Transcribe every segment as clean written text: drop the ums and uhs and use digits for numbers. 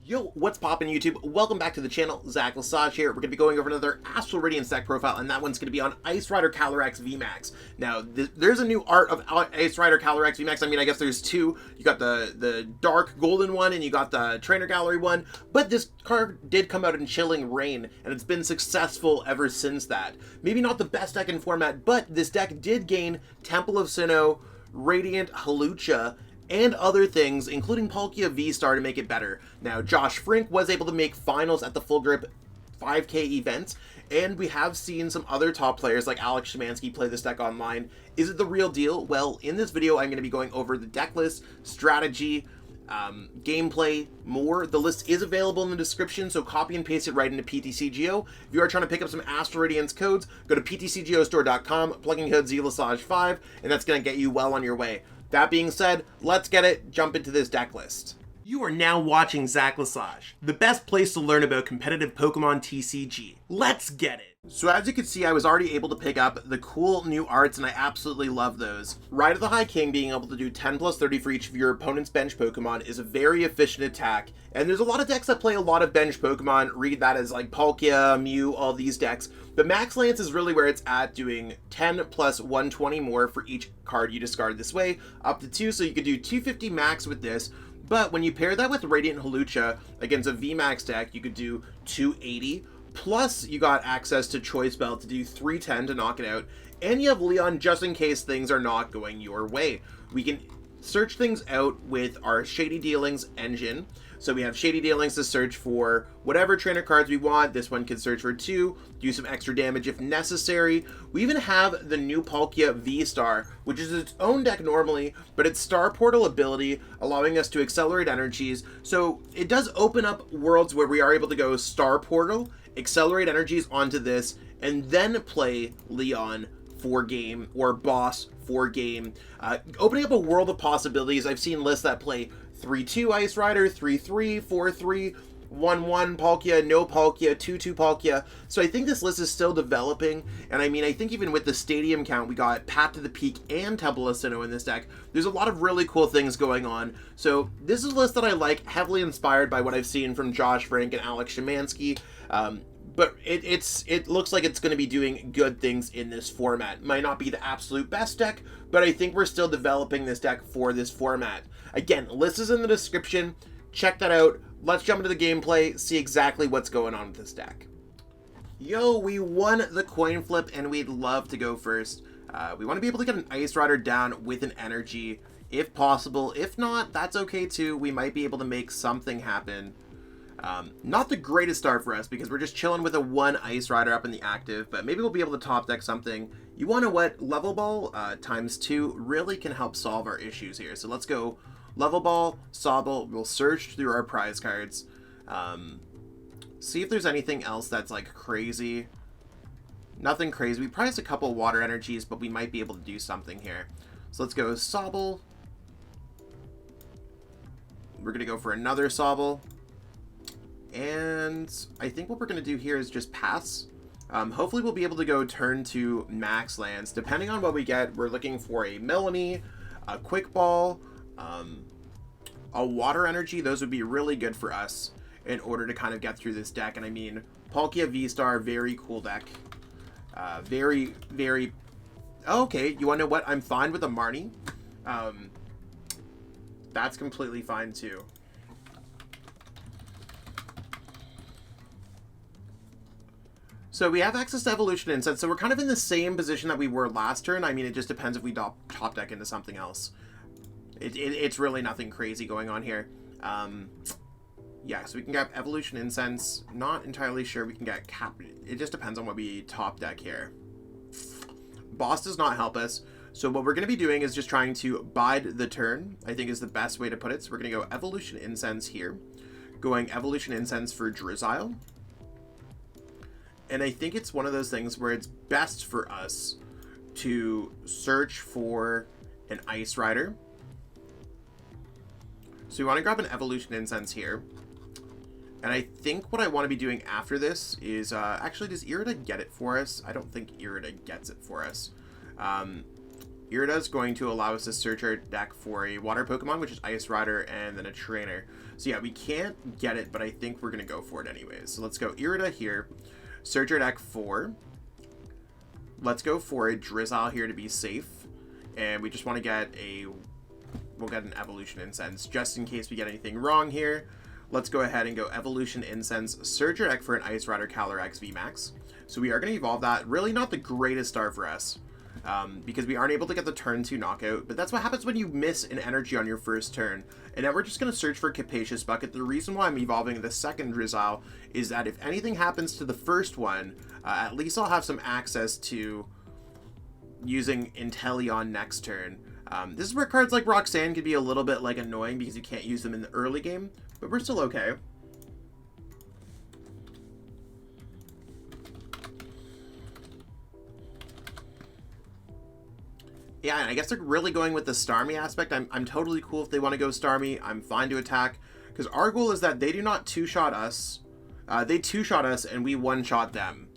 Yo, what's poppin' YouTube? Welcome back to the channel. Zach Lesage here. We're going to be going over another Astral Radiance deck profile, and that one's going to be on Ice Rider Calyrex VMAX. Now, there's a new art of Ice Rider Calyrex VMAX. I mean, I guess there's two. You got the dark golden one, and you got the Trainer Gallery one. But this card did come out in Chilling Rain, and it's been successful ever since that. Maybe not the best deck in format, but this deck did gain Temple of Sinnoh, Radiant Hawlucha, and other things, including Palkia VSTAR to make it better. Now, Josh Frink was able to make finals at the Full Grip 5K event, and we have seen some other top players like Alex Szymanski play this deck online. Is it the real deal? Well, in this video, I'm going to be going over the deck list, strategy, gameplay, more. The list is available in the description, so copy and paste it right into PTCGO. If you are trying to pick up some Astral Radiance codes, go to PTCGOstore.com, plug in code ZLesage5, and that's going to get you well on your way. That being said, let's get it, jump into this deck list. You are now watching Zach Lesage, the best place to learn about competitive Pokemon TCG. Let's get it! So as you can see, I was already able to pick up the cool new arts, and I absolutely love those. Ride of the High King being able to do 10 plus 30 for each of your opponent's bench Pokemon is a very efficient attack, and there's a lot of decks that play a lot of bench Pokemon. Read that as like Palkia, Mew, all these decks. But Max Lance is really where it's at, doing 10 plus 120 more for each card you discard this way, up to 2, so you could do 250 max with this. But when you pair that with Radiant Hawlucha against a VMAX deck, you could do 280. Plus, you got access to Choice Belt to do 310 to knock it out. And you have Leon just in case things are not going your way. We can search things out with our Shady Dealings engine. So we have Shady Dealings to search for whatever trainer cards we want. This one can search for 2, do some extra damage if necessary. We even have the new Palkia VSTAR, which is its own deck normally, but its Star Portal ability allowing us to accelerate energies. So it does open up worlds where we are able to go Star Portal, accelerate energies onto this, and then play Leon for game or Boss for game, opening up a world of possibilities. I've seen lists that play 3-2 Ice Rider, 3-3, 4-3, 1-1 Palkia, no Palkia, 2-2 Palkia. So I think this list is still developing, and I mean, I think even with the stadium count, we got Path to the Peak and Temple of Sinnoh in this deck. There's a lot of really cool things going on. So this is a list that I like, heavily inspired by what I've seen from Josh Frink and Alex Szymanski. But it looks like it's going to be doing good things in this format. Might not be the absolute best deck, but I think we're still developing this deck for this format. Again, list is in the description. Check that out. Let's jump into the gameplay, see exactly what's going on with this deck. Yo, we won the coin flip, and we'd love to go first. We want to be able to get an Ice Rider down with an energy, if possible. If not, that's okay too. We might be able to make something happen. Not the greatest start for us because we're just chilling with a 1 Ice Rider up in the active, but maybe we'll be able to top deck something. You want to what? Level Ball ×2 really can help solve our issues here. So let's go Level Ball, Sobble. We'll search through our prize cards. See if there's anything else that's like crazy. Nothing crazy. We prized a couple water energies, but we might be able to do something here. So let's go Sobble. We're going to go for another Sobble. And I think what we're going to do here is just pass. Hopefully we'll be able to go turn to max lands. Depending on what we get, we're looking for a Melanie, a Quick Ball, a Water Energy. Those would be really good for us in order to kind of get through this deck. And I mean, Palkia VSTAR, very cool deck. Very... Okay, you want to know what? I'm fine with a Marnie. That's completely fine too. So we have access to Evolution Incense, so we're kind of in the same position that we were last turn. I mean, it just depends if we top deck into something else. It's really nothing crazy going on here. Yeah, so we can get Evolution Incense. Not entirely sure we can get Cap. It just depends on what we top deck here. Boss does not help us. So what we're going to be doing is just trying to bide the turn, I think is the best way to put it. So we're going to go Evolution Incense here. Going Evolution Incense for Drizzile. And I think it's one of those things where it's best for us to search for an Ice Rider. So we want to grab an Evolution Incense here. And I think what I want to be doing after this is, actually, does Irida get it for us? I don't think Irida gets it for us. Irida is going to allow us to search our deck for a water Pokemon, which is Ice Rider, and then a trainer. So yeah, we can't get it, but I think we're going to go for it anyways. So let's go Irida here. Search our deck 4. Let's go for a Drizzile here to be safe. And we just want to get we'll get an Evolution Incense just in case we get anything wrong here. Let's go ahead and go Evolution Incense, search our deck for an Ice Rider Calyrex VMAX. So we are going to evolve that. Really not the greatest start for us, because we aren't able to get the turn 2 knockout, but that's what happens when you miss an energy on your first turn. And now we're just going to search for Capacious Bucket. The reason why I'm evolving the second Drizzile is that if anything happens to the first one, at least I'll have some access to using Inteleon next turn. This is where cards like Roxanne can be a little bit like annoying because you can't use them in the early game, but we're still okay. Yeah, and I guess they're really going with the Starmie aspect. I'm totally cool if they want to go Starmie. I'm fine to attack, because our goal is that they do not two-shot us. They two-shot us and we one-shot them.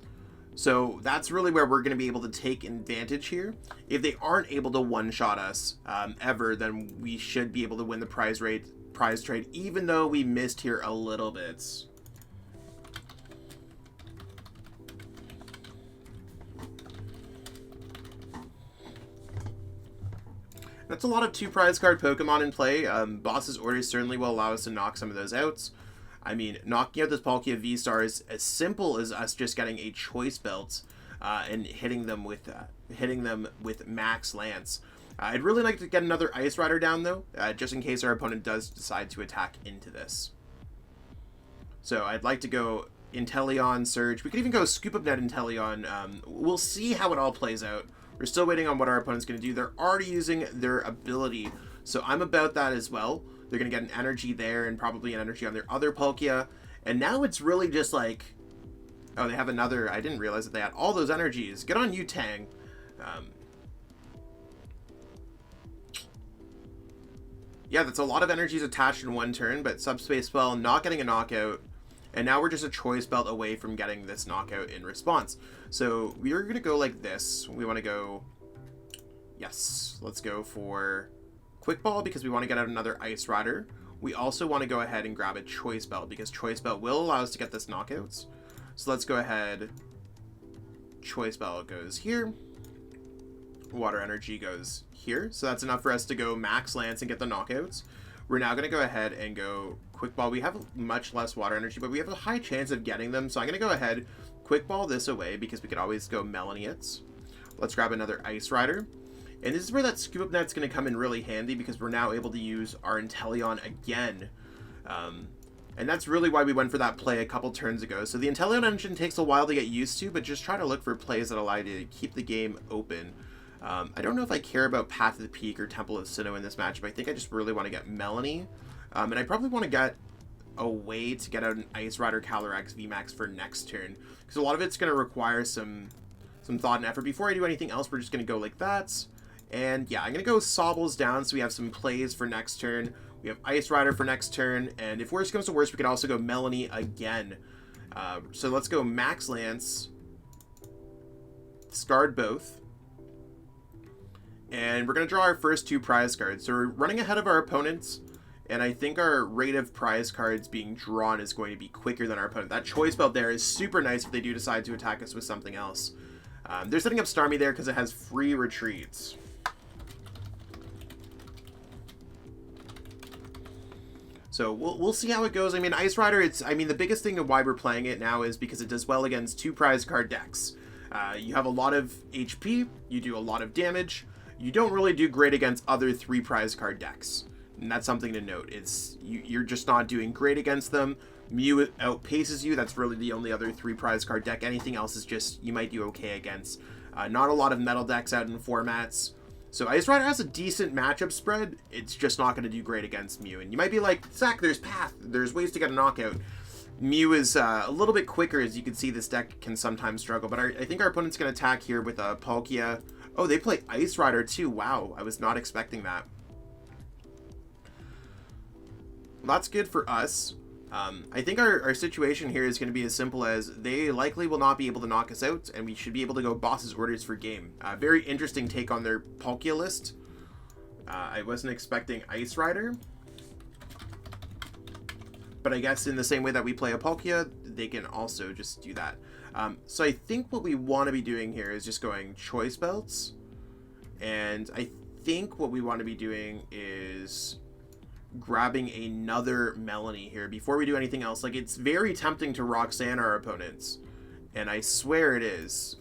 So that's really where we're going to be able to take advantage here. If they aren't able to one-shot us ever, then we should be able to win the prize trade, even though we missed here a little bit. That's a lot of 2 prize card Pokemon in play. Boss's Orders certainly will allow us to knock some of those out. I mean, knocking out this Palkia V-Star is as simple as us just getting a Choice Belt and hitting them with Max Lance. I'd really like to get another Ice Rider down, though, just in case our opponent does decide to attack into this. So I'd like to go Inteleon Surge. We could even go Scoop Up Net Inteleon. We'll see how it all plays out. We're still waiting on what our opponent's going to do. They're already using their ability, so I'm about that as well. They're going to get an energy there and probably an energy on their other Palkia. And now it's really just like... Oh, they have another... I didn't realize that they had all those energies. Good on you, Tang. Yeah, that's a lot of energies attached in one turn, but Subspace Spell not getting a knockout. And now we're just a Choice Belt away from getting this knockout in response. So we're going to go like this. We want to go... Yes, let's go for Quick Ball because we want to get out another Ice Rider. We also want to go ahead and grab a Choice Belt because Choice Belt will allow us to get this knockouts. So let's go ahead. Choice Belt goes here. Water Energy goes here. So that's enough for us to go Max Lance and get the knockouts. We're now going to go ahead and go Quick Ball. We have much less Water Energy, but we have a high chance of getting them. So I'm going to go ahead, Quick Ball this away because we could always go Melanie it. Let's grab another Ice Rider. And this is where that Scoop Up Net's going to come in really handy because we're now able to use our Inteleon again. And that's really why we went for that play a couple turns ago. So the Inteleon engine takes a while to get used to, but just try to look for plays that allow you to keep the game open. I don't know if I care about Path to the Peak or Temple of Sinnoh in this matchup. I think I just really want to get Melanie. And I probably want to get a way to get out an Ice Rider Calyrex VMAX for next turn. Because a lot of it's going to require some thought and effort. Before I do anything else, we're just going to go like that. And yeah, I'm going to go Sobbles down so we have some plays for next turn. We have Ice Rider for next turn. And if worse comes to worse, we could also go Melanie again. So let's go Max Lance. Discard both. And we're going to draw our first 2 prize cards. So we're running ahead of our opponents. And I think our rate of prize cards being drawn is going to be quicker than our opponent. That Choice Belt there is super nice if they do decide to attack us with something else. They're setting up Starmie there because it has free retreats. So we'll see how it goes. I mean, Ice Rider, the biggest thing of why we're playing it now is because it does well against 2 prize card decks. You have a lot of HP, you do a lot of damage, you don't really do great against other 3 prize card decks. And that's something to note. You're just not doing great against them. Mew outpaces you, that's really the only other 3 prize card deck. Anything else is just, you might do okay against. Not a lot of metal decks out in formats. So Ice Rider has a decent matchup spread, it's just not going to do great against Mew. And you might be like, Zach, there's Path, there's ways to get a knockout. Mew is a little bit quicker, as you can see this deck can sometimes struggle. But I think our opponent's going to attack here with a Palkia. Oh, they play Ice Rider too, wow, I was not expecting that. Well, that's good for us. I think our situation here is going to be as simple as they likely will not be able to knock us out, and we should be able to go Boss's Orders for game. Very interesting take on their Palkia list. I wasn't expecting Ice Rider. but I guess in the same way that we play a Palkia, they can also just do that. So I think what we want to be doing here is just going Choice Belts, and I think what we want to be doing is grabbing another Melanie here before we do anything else. Like, it's very tempting to Roxanne our opponents, and I swear it is.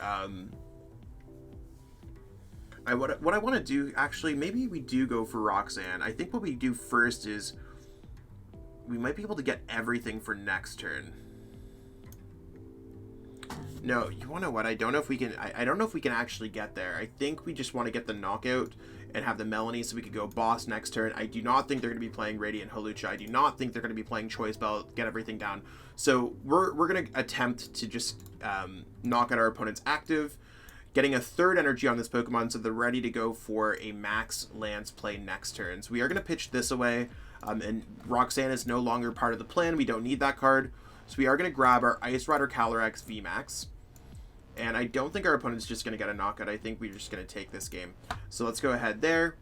What I want to do, actually, maybe we do go for Roxanne. I think what we do first is we might be able to get everything for next turn. No, you want to know what? I don't know if we can. I don't know if we can actually get there. I think we just want to get the knockout and have the Melanie so we could go boss next turn. I do not think they're going to be playing Radiant Hawlucha. I do not think they're going to be playing Choice Belt, get everything down. So we're going to attempt to just knock out our opponent's active, getting a third energy on this Pokemon so they're ready to go for a max Lance play next turn. So we are going to pitch this away, and Roxanne is no longer part of the plan. We don't need that card. So we are going to grab our Ice Rider Calyrex VMAX. And I don't think our opponent's just going to get a knockout. I think we're just going to take this game. So let's go ahead there.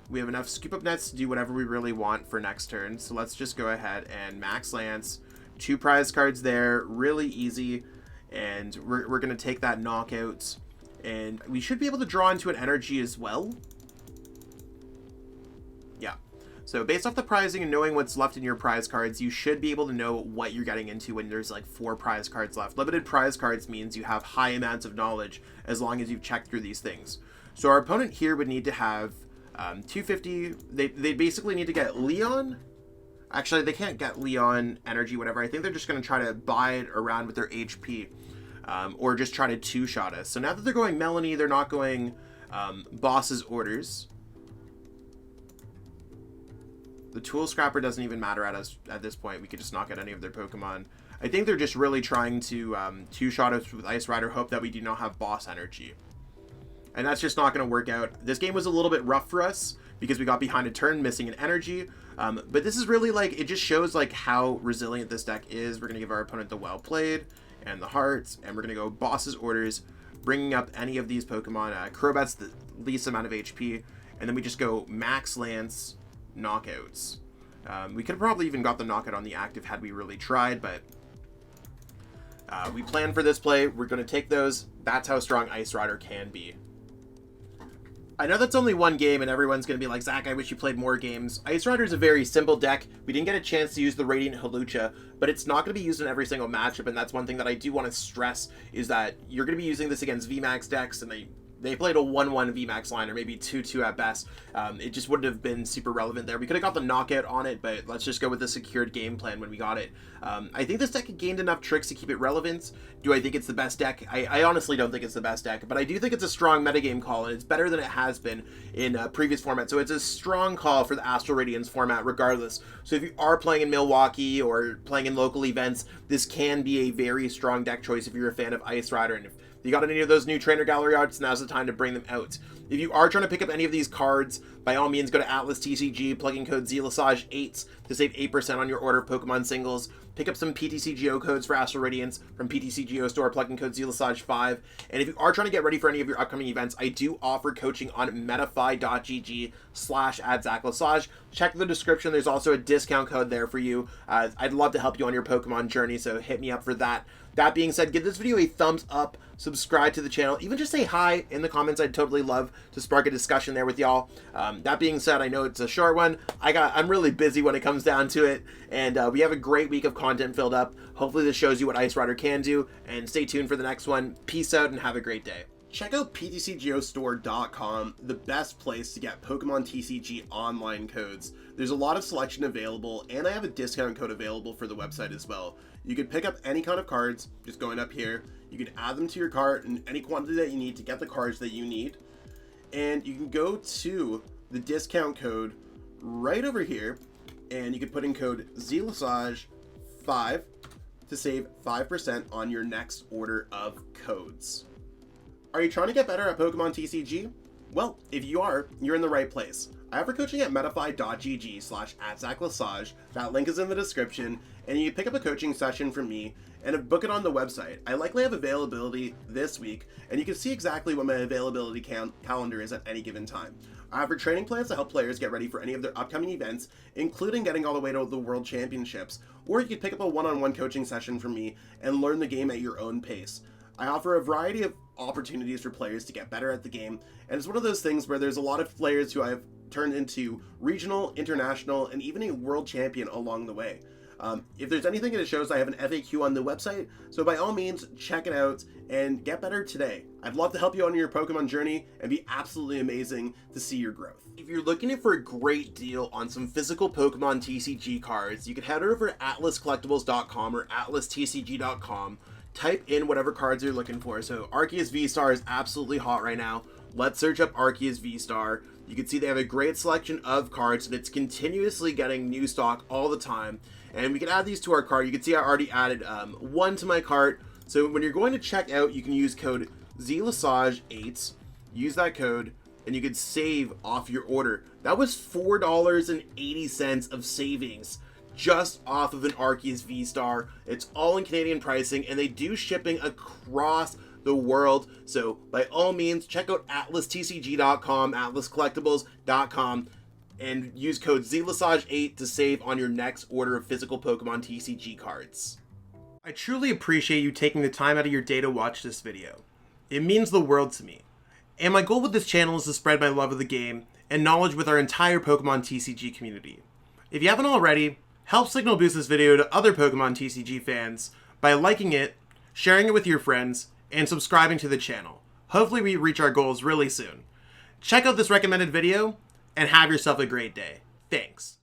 We have enough Scoop Up Nets to do whatever we really want for next turn. So let's just go ahead and max Lance. 2 prize cards there. Really easy. And we're going to take that knockout. And we should be able to draw into an energy as well. Yeah. So based off the prizing and knowing what's left in your prize cards, you should be able to know what you're getting into when there's like 4 prize cards left. Limited prize cards means you have high amounts of knowledge as long as you've checked through these things. So our opponent here would need to have 250. They basically need to get Leon. Actually, they can't get Leon energy, whatever. I think they're just going to try to buy it around with their HP. Or just try to 2-shot us. So now that they're going Melanie, they're not going Boss's Orders. The Tool Scrapper doesn't even matter at us at this point. We could just knock out any of their Pokemon. I think they're just really trying to 2-shot us with Ice Rider, hope that we do not have Boss energy. And that's just not going to work out. This game was a little bit rough for us because we got behind a turn, missing an energy. But this is really like, it just shows like how resilient this deck is. We're going to give our opponent the Well Played and the Hearts, and we're going to go Boss's Orders, bringing up any of these Pokemon. Crobat's the least amount of HP, and then we just go Max Lance knockouts. We could have probably even got the knockout on the active had we really tried, but we planned for this play. We're going to take those. That's how strong Ice Rider can be. I know that's only one game, and everyone's going to be like, Zach, I wish you played more games. Ice Rider is a very simple deck. We didn't get a chance to use the Radiant Hawlucha, but it's not going to be used in every single matchup, and that's one thing that I do want to stress, is that you're going to be using this against VMAX decks, and they played a 1-1 VMAX line, or maybe 2-2 at best. It just wouldn't have been super relevant there. We could have got the knockout on it, but let's just go with the secured game plan when we got it. I think this deck gained enough tricks to keep it relevant. Do I think it's the best deck? I honestly don't think it's the best deck, but I do think it's a strong metagame call, and it's better than it has been in previous formats. So it's a strong call for the Astral Radiance format regardless. So if you are playing in Milwaukee or playing in local events, this can be a very strong deck choice if you're a fan of Ice Rider, and if you got any of those new trainer gallery arts, now's the time to bring them out. If you are trying to pick up any of these cards, by all means go to Atlas TCG, plug in code ZLSAJ8 to save 8% on your order of Pokemon singles. Pick up some PTCGO codes for Astral Radiance from PTCGO Store, plug in code ZLSAJ5. And if you are trying to get ready for any of your upcoming events, I do offer coaching on metafy.gg/@ZachLesage. Check the description. There's also a discount code there for you. I'd love to help you on your Pokemon journey, so hit me up for that. That being said, give this video a thumbs up, subscribe to the channel, even just say hi in the comments. I'd totally love to spark a discussion there with y'all. That being said, I know it's a short one. I'm really busy when it comes down to it, and we have a great week of content filled up. Hopefully this shows you what Ice Rider can do, and stay tuned for the next one. Peace out and have a great day. Check out PTCGOstore.com, the best place to get Pokemon TCG online codes. There's a lot of selection available, and I have a discount code available for the website as well. You can pick up any kind of cards, just going up here. You can add them to your cart in any quantity that you need to get the cards that you need. And you can go to the discount code right over here, and you can put in code ZLSAJ5 to save 5% on your next order of codes. Are you trying to get better at Pokemon TCG? Well, if you are, you're in the right place. I offer coaching at metafy.gg/@ZachLesage. That link is in the description, and you pick up a coaching session from me and book it on the website. I likely have availability this week, and you can see exactly what my availability calendar is at any given time. I offer training plans to help players get ready for any of their upcoming events, including getting all the way to the World Championships, or you can pick up a one-on-one coaching session from me and learn the game at your own pace. I offer a variety of opportunities for players to get better at the game, and it's one of those things where there's a lot of players who I've turned into regional, international, and even a world champion along the way. If there's anything that shows, I have an FAQ on the website, so by all means, check it out and get better today. I'd love to help you on your Pokemon journey and be absolutely amazing to see your growth. If you're looking for a great deal on some physical Pokemon TCG cards, you can head over to atlascollectibles.com or atlastcg.com. Type in whatever cards you're looking for. So Arceus VSTAR is absolutely hot right now. Let's search up Arceus VSTAR. You can see they have a great selection of cards, and it's continuously getting new stock all the time. And we can add these to our cart. You can see I already added one to my cart. So when you're going to check out, you can use code ZLesage8. Use that code, and you can save off your order. That was $4.80 of savings just off of an Arceus V-Star. It's all in Canadian pricing, and they do shipping across the world. So by all means, check out atlastcg.com, atlascollectibles.com, and use code ZLesage8 to save on your next order of physical Pokemon TCG cards. I truly appreciate you taking the time out of your day to watch this video. It means the world to me. And my goal with this channel is to spread my love of the game and knowledge with our entire Pokemon TCG community. If you haven't already, help signal boost this video to other Pokemon TCG fans by liking it, sharing it with your friends, and subscribing to the channel. Hopefully we reach our goals really soon. Check out this recommended video, and have yourself a great day. Thanks.